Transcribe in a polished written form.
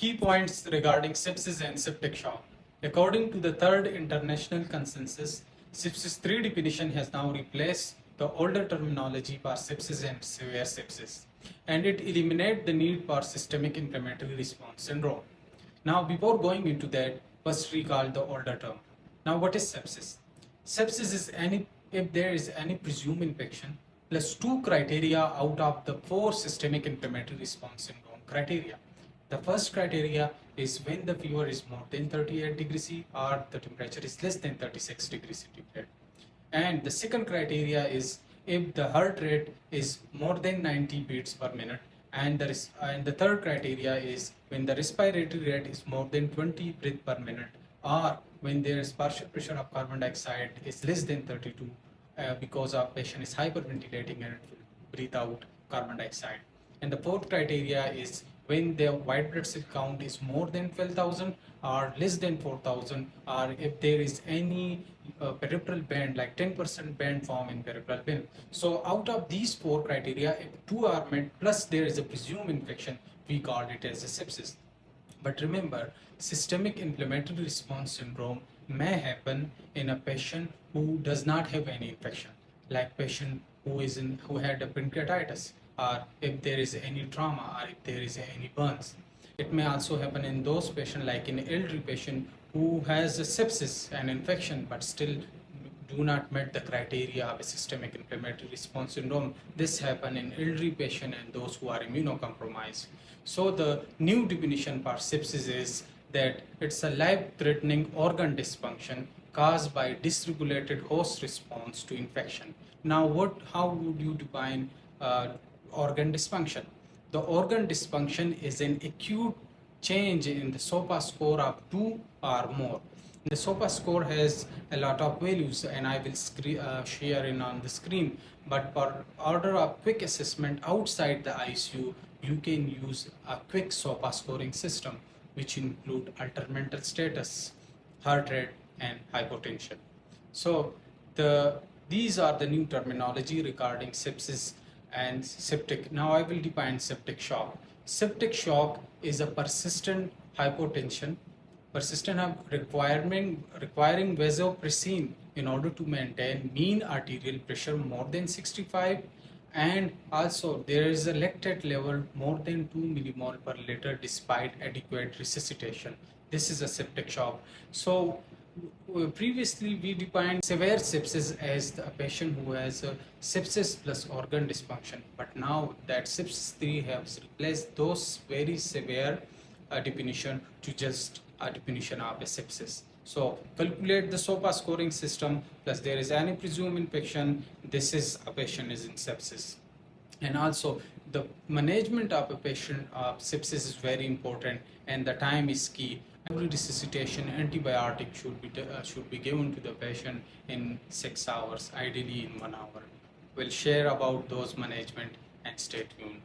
Key points regarding sepsis and septic shock. According to the third international consensus, sepsis 3 definition has now replaced the older terminology for sepsis and severe sepsis, and it eliminates the need for systemic inflammatory response syndrome. Now, before going into that, first recall the older term. Now, what is sepsis? Sepsis is if there is any presumed infection plus 2 criteria out of the 4 systemic inflammatory response syndrome criteria. The first criteria is when the fever is more than 38 degrees C or the temperature is less than 36 degrees centigrade. And the second criteria is if the heart rate is more than 90 beats per minute, and the third criteria is when the respiratory rate is more than 20 breath per minute, or when there is partial pressure of carbon dioxide is less than 32 because of patient is hyperventilating and breathe out carbon dioxide. And the fourth criteria is when their white blood cell count is more than 12,000 or less than 4,000, or if there is any peripheral band like 10% band form in peripheral vein. So out of these 4 criteria, if 2 are met plus there is a presumed infection, we call it as a sepsis. But remember, systemic inflammatory response syndrome may happen in a patient who does not have any infection, like patient who had a pancreatitis, or if there is any trauma, or if there is any burns. It may also happen in those patients, like in elderly patient who has a sepsis and infection but still do not meet the criteria of a systemic inflammatory response syndrome. This happen in elderly patient and those who are immunocompromised. So the new definition for sepsis is that it's a life-threatening organ dysfunction caused by dysregulated host response to infection. Now, how would you define organ dysfunction? The organ dysfunction is an acute change in the SOPA score of 2 or more. The SOPA score has a lot of values, and I will share in on the screen. But for order of quick assessment outside the ICU, you can use a quick SOPA scoring system, which include altered status, heart rate, and hypotension. So these are the new terminology regarding sepsis and septic. Now I will define septic shock. Septic shock is a persistent hypotension, requiring vasopressin in order to maintain mean arterial pressure more than 65, and also there is a lactate level more than 2 millimole per liter despite adequate resuscitation. This is a septic shock. So previously we defined severe sepsis as a patient who has a sepsis plus organ dysfunction, but now that sepsis 3 has replaced those very severe definition to just a definition of a sepsis. So calculate the SOPA scoring system plus there is any presumed infection. This is a patient is in sepsis. And also the management of a patient of sepsis is very important, and the time is key. Every resuscitation antibiotic should be given to the patient in 6 hours, ideally in 1 hour. We'll share about those management, and stay tuned.